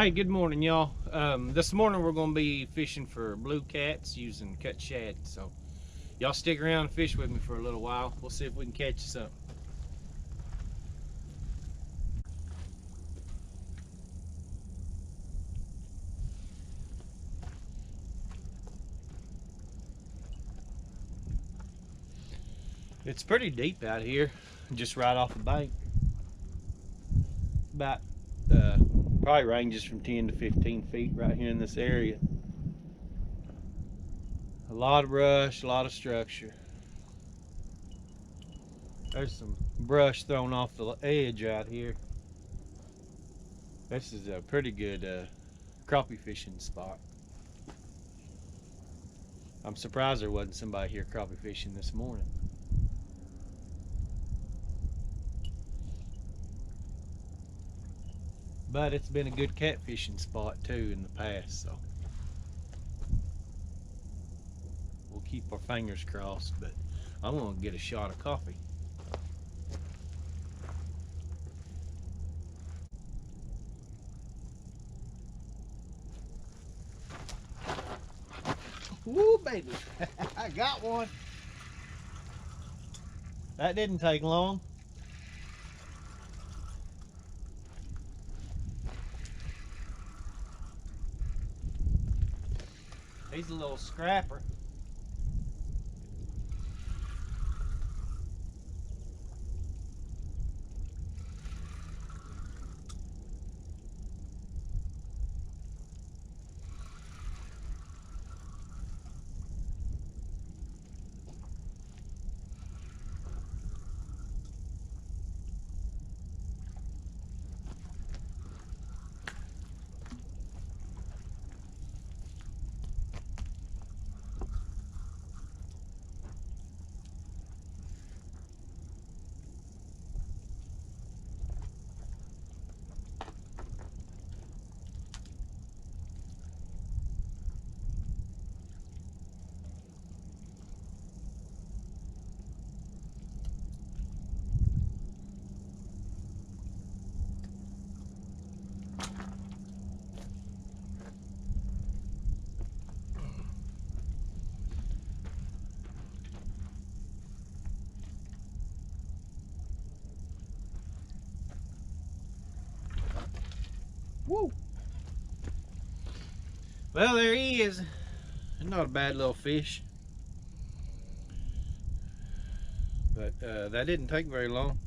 Hey, good morning, y'all. This morning we're going to be fishing for blue cats using cut shad. So, y'all stick around and fish with me for a little while. We'll see if we can catch something. It's pretty deep out here, just right off the bank. About probably ranges from 10 to 15 feet right here in this area. A lot of brush, a lot of structure. There's some brush thrown off the edge out here. This is a pretty good crappie fishing spot. I'm surprised there wasn't somebody here crappie fishing this morning. But it's been a good catfishing spot too in the past, so we'll keep our fingers crossed. But I'm gonna get a shot of coffee. Woo, baby! I got one. That didn't take long. He's a little scrapper. Woo! Well, there he is. Not a bad little fish. But that didn't take very long.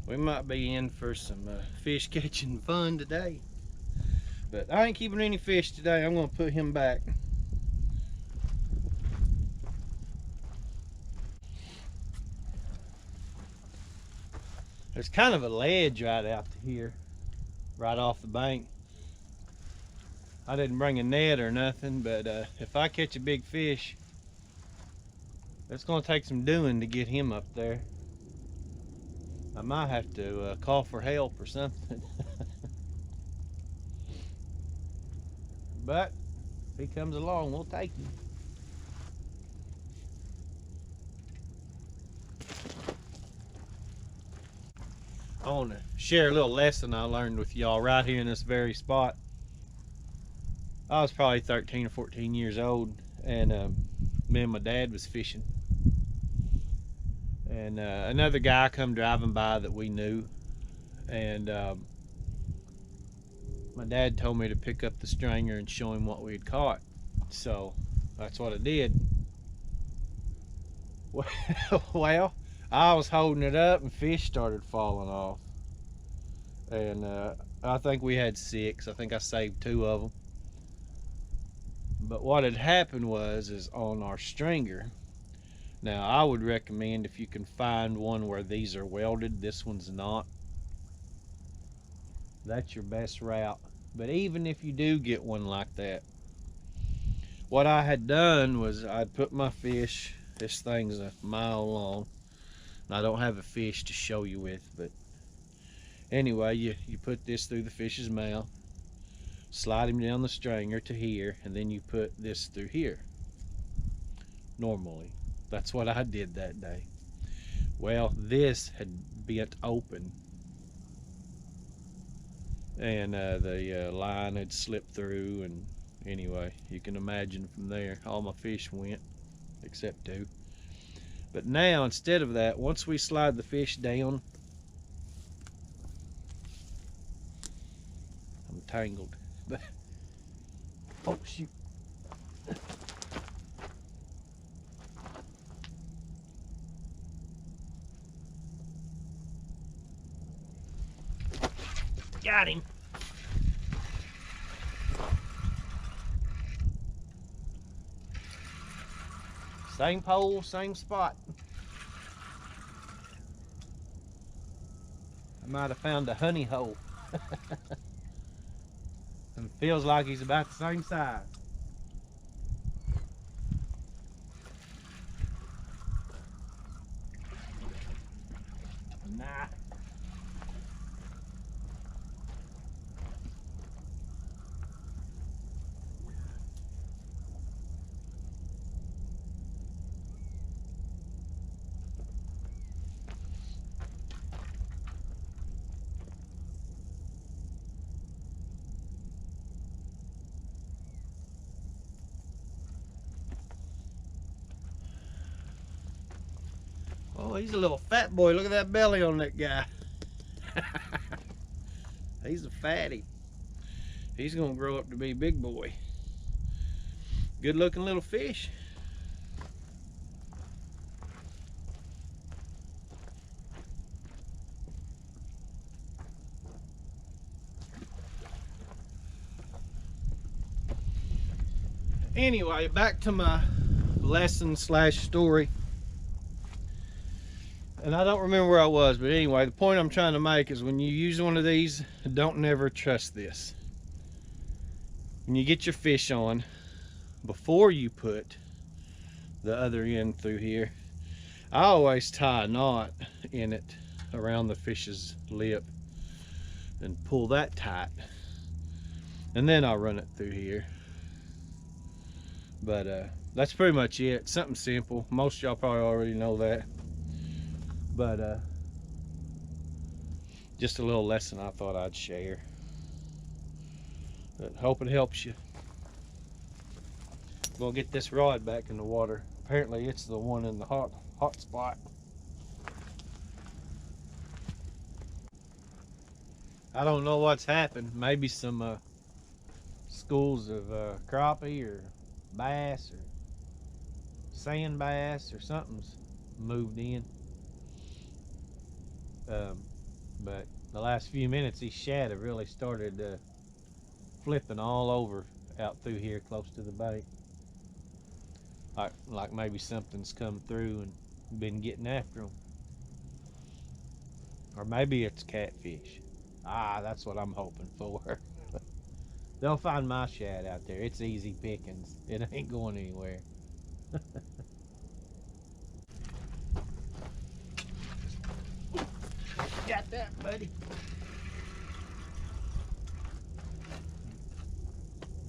We might be in for some fish catching fun today. But I ain't keeping any fish today. I'm gonna put him back. There's kind of a ledge right out here, right off the bank. I didn't bring a net or nothing, but if I catch a big fish, it's gonna take some doing to get him up there. I might have to call for help or something. But if he comes along, we'll take him. I want to share a little lesson I learned with y'all right here in this very spot. I was probably 13 or 14 years old, and me and my dad was fishing. And another guy come driving by that we knew, and my dad told me to pick up the stringer and show him what we had caught. So that's what I did. Well, I was holding it up and fish started falling off. And I think we had 6. I think I saved 2 of them. But what had happened is on our stringer. Now I would recommend, if you can find one where these are welded, this one's not, that's your best route. But even if you do get one like that, what I had done was I'd put my fish, this thing's a mile long, and I don't have a fish to show you with, but anyway, you put this through the fish's mouth, slide him down the stringer to here, and then you put this through here. Normally, that's what I did that day. Well, this had bent open, and the line had slipped through, and anyway, you can imagine from there all my fish went except 2. But now, instead of that, once we slide the fish down, I'm tangled. Oh shoot. Got him. Same pole, same spot. I might have found a honey hole. And feels like he's about the same size. Nah. Oh, he's a little fat boy. Look at that belly on that guy. He's a fatty. He's gonna grow up to be a big boy. Good looking little fish. Anyway, back to my lesson slash story. And I don't remember where I was, but anyway, the point I'm trying to make is when you use one of these, don't never trust this. When you get your fish on, before you put the other end through here, I always tie a knot in it around the fish's lip and pull that tight. And then I'll run it through here. But that's pretty much it. Something simple. Most of y'all probably already know that. But just a little lesson I thought I'd share. But hope it helps you. We'll get this rod back in the water. Apparently it's the one in the hot spot. I don't know what's happened. Maybe some schools of crappie or bass or sand bass or something's moved in. But the last few minutes these shad have really started flipping all over out through here close to the bank. Like maybe something's come through and been getting after them. Or maybe it's catfish. That's what I'm hoping for. They'll find my shad out there. It's easy pickings. It ain't going anywhere. Got that, buddy.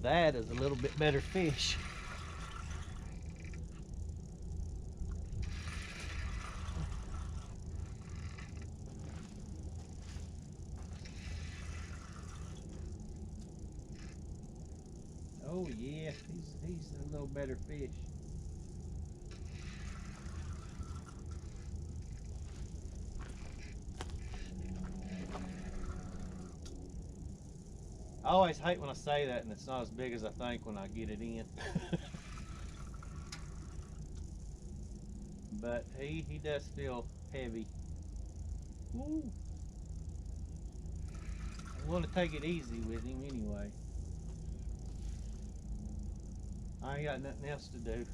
That is a little bit better fish. Oh yeah, he's a little better fish. I always hate when I say that and it's not as big as I think when I get it in. But he does feel heavy. Woo. I want to take it easy with him anyway. I ain't got nothing else to do.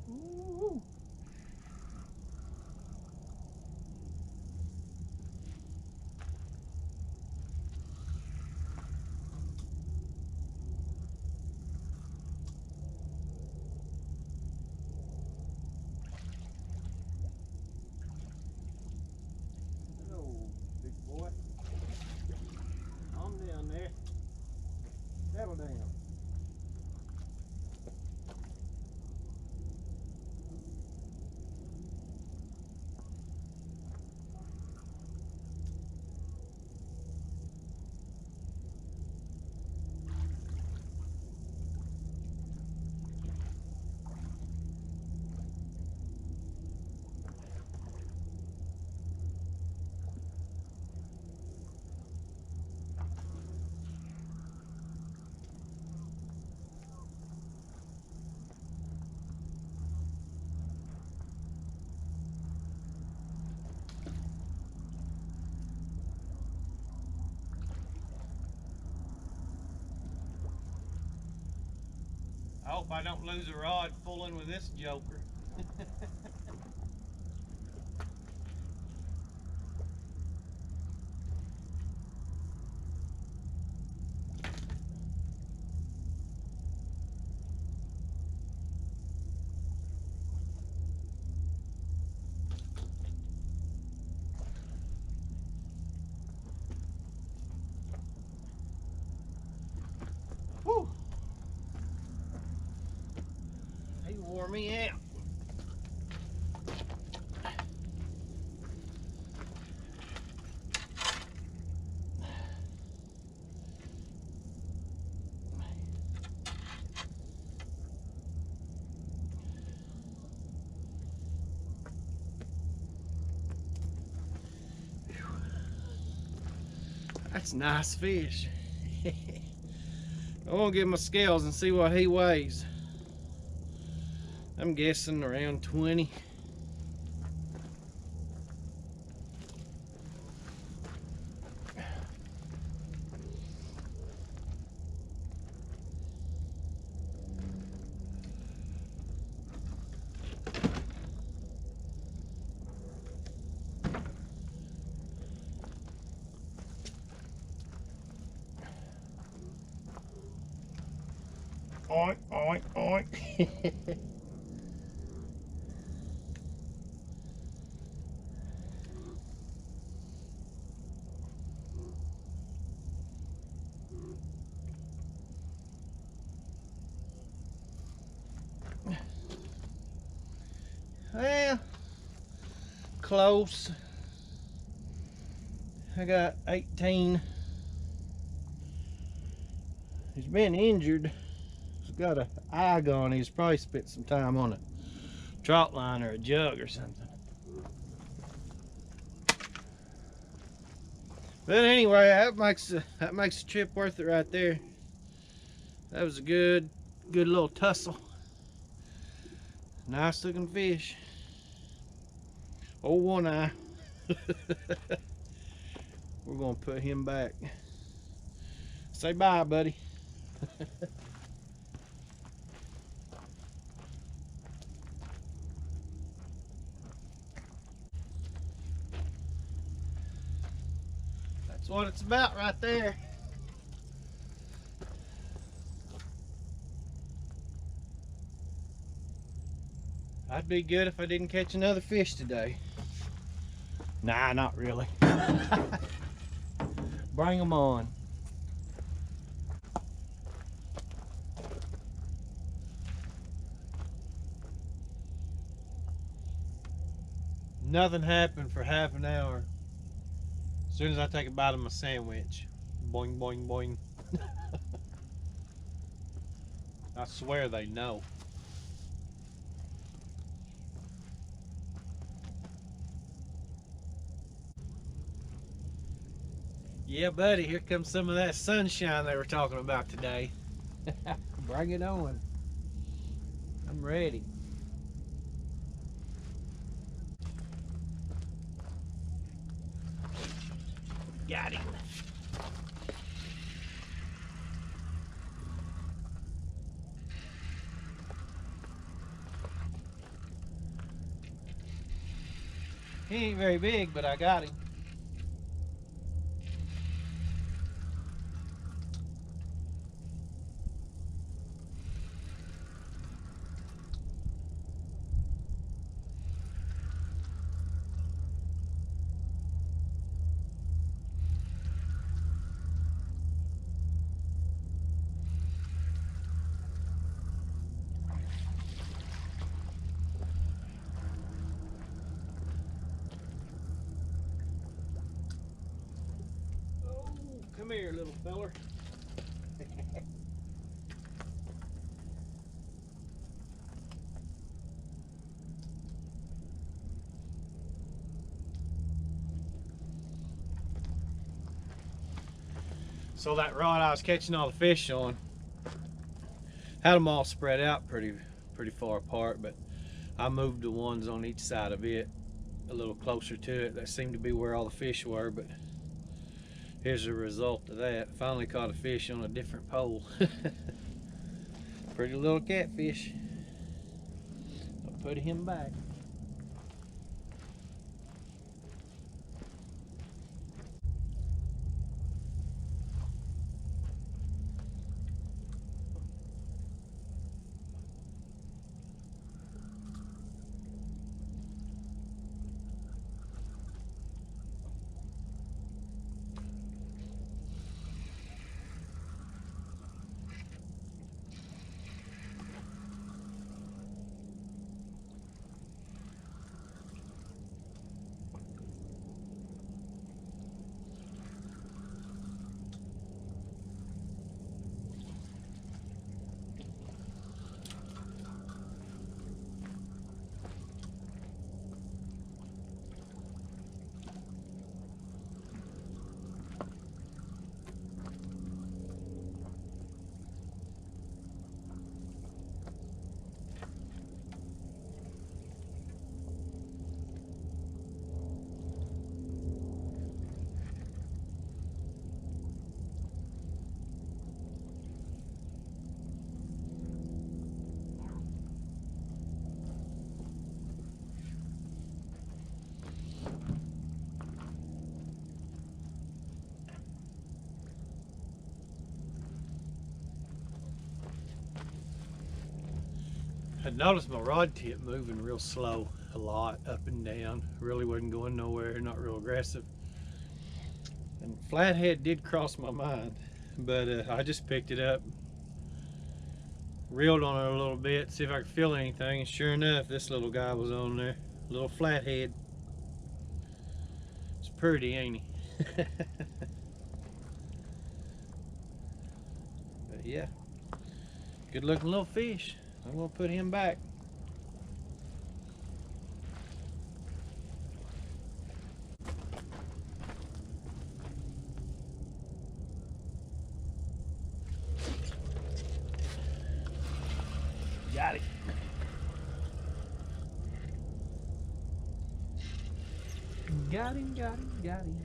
Woo. Oh, big boy. I'm down there. I hope I don't lose a rod fooling with this joker. Whew. He wore me out. That's a nice fish. I want to get my scales and see what he weighs. I'm guessing around 20. Oink, oink, oink. Well, close. I got 18. He's been injured. He's got an eye gone. He's probably spent some time on a trout line or a jug or something. But anyway, that makes the trip worth it right there. That was a good little tussle. Nice looking fish. Oh, one eye. We're gonna put him back. Say bye, buddy. That's what it's about right there. I'd be good if I didn't catch another fish today. Nah, not really. Bring them on. Nothing happened for half an hour. As soon as I take a bite of my sandwich, boing, boing, boing. I swear they know. Yeah, buddy, here comes some of that sunshine they were talking about today. Bring it on. I'm ready. Got him. He ain't very big, but I got him. Oh, come here, little feller. So that rod I was catching all the fish on, had them all spread out pretty far apart, but I moved the ones on each side of it a little closer to it. That seemed to be where all the fish were, but here's the result of that. Finally caught a fish on a different pole. Pretty little catfish. I'll put him back. I noticed my rod tip moving real slow, a lot up and down. Really wasn't going nowhere, not real aggressive. And flathead did cross my mind, but I just picked it up, reeled on it a little bit, see if I could feel anything. And sure enough, this little guy was on there, little flathead. It's pretty, ain't he? But yeah, good looking little fish. I'm gonna put him back. Got it. Got him, got him, got him.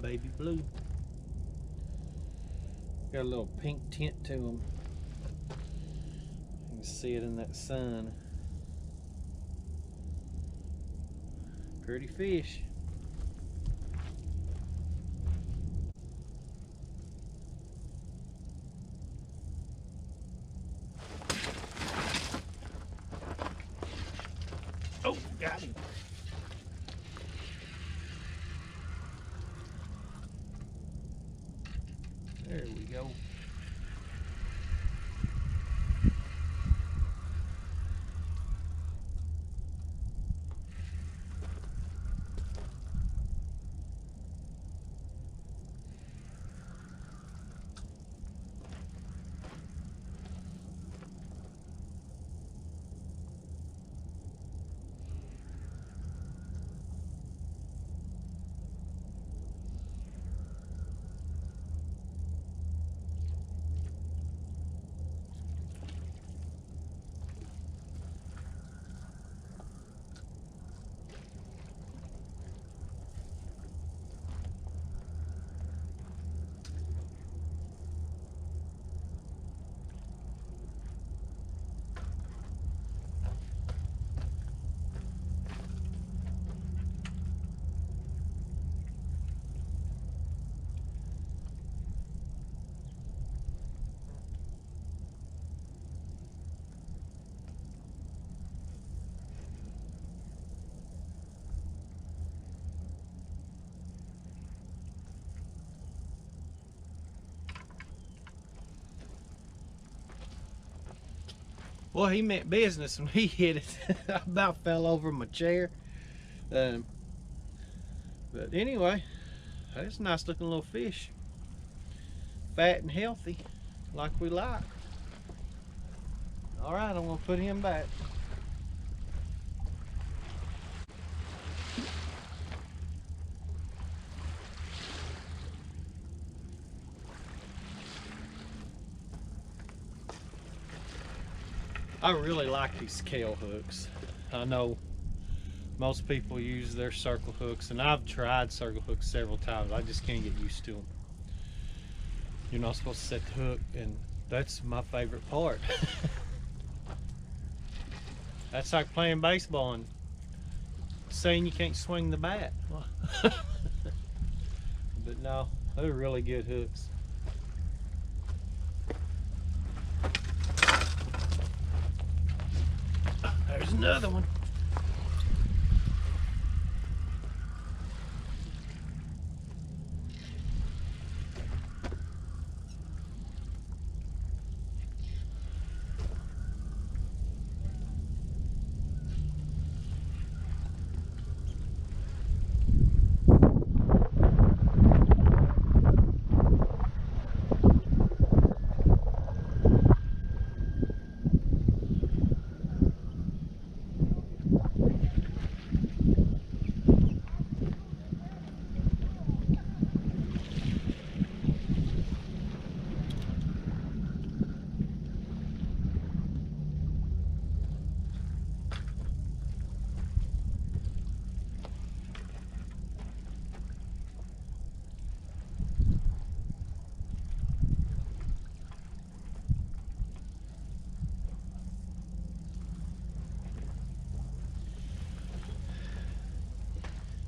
Baby blue. Got a little pink tint to them. You can see it in that sun. Pretty fish. Oh, got him. There we go. Boy, he meant business when he hit it. I about fell over my chair. But anyway, that's a nice looking little fish. Fat and healthy, like we like. All right, I'm gonna put him back. I really like these scale hooks. I know most people use their circle hooks, and I've tried circle hooks several times. I just can't get used to them. You're not supposed to set the hook, and that's my favorite part. That's like playing baseball and saying you can't swing the bat. But no, they're really good hooks. There's another one.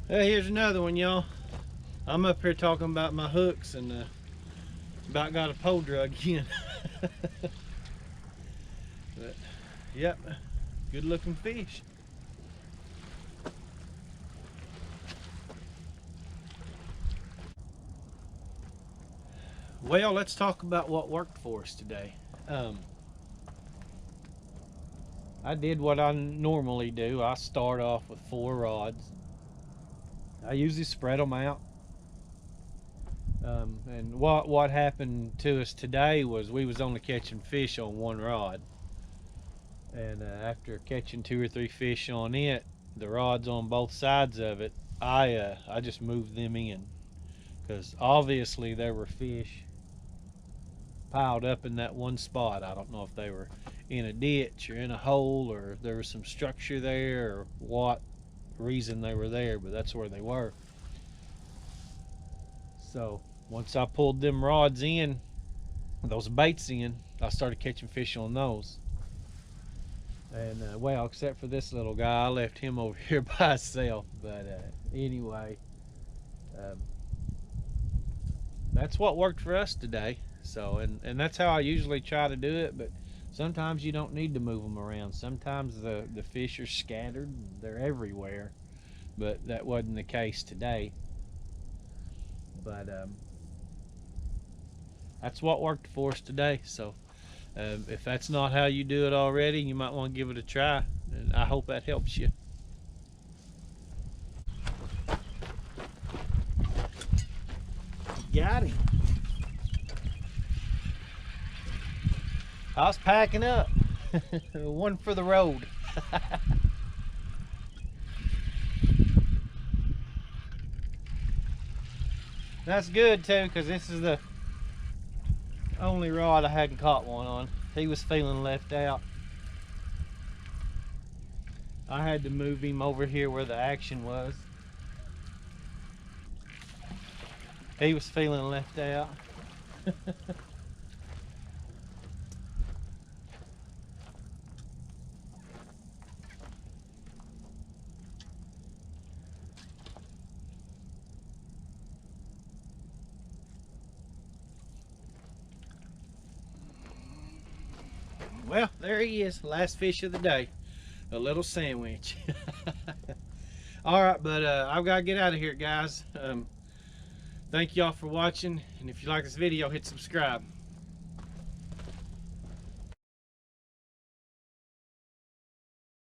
Hey, here's another one, y'all. I'm up here talking about my hooks and about got a pole drug again. But yep, good looking fish. Well, let's talk about what worked for us today. I did what I normally do. I start off with 4 rods. I usually spread them out. And what happened to us today was we was only catching fish on 1 rod. And after catching 2 or 3 fish on it, the rods on both sides of it, I just moved them in. Because obviously there were fish piled up in that one spot. I don't know if they were in a ditch or in a hole, or there was some structure there, or what reason they were there, but that's where they were. So once I pulled them rods in, those baits in, I started catching fish on those. And well, except for this little guy, I left him over here by himself. But anyway, that's what worked for us today. So, and that's how I usually try to do it, but sometimes you don't need to move them around. Sometimes the fish are scattered, they're everywhere, but that wasn't the case today. But that's what worked for us today. So if that's not how you do it already, you might want to give it a try, and I hope that helps you. Got him. I was packing up. One for the road. That's good too, because this is the only rod I hadn't caught one on. He was feeling left out. I had to move him over here where the action was. He was feeling left out. Well, there he is, last fish of the day. A little sandwich. All right, but I've got to get out of here, guys. Thank y'all for watching, and if you like this video, hit subscribe.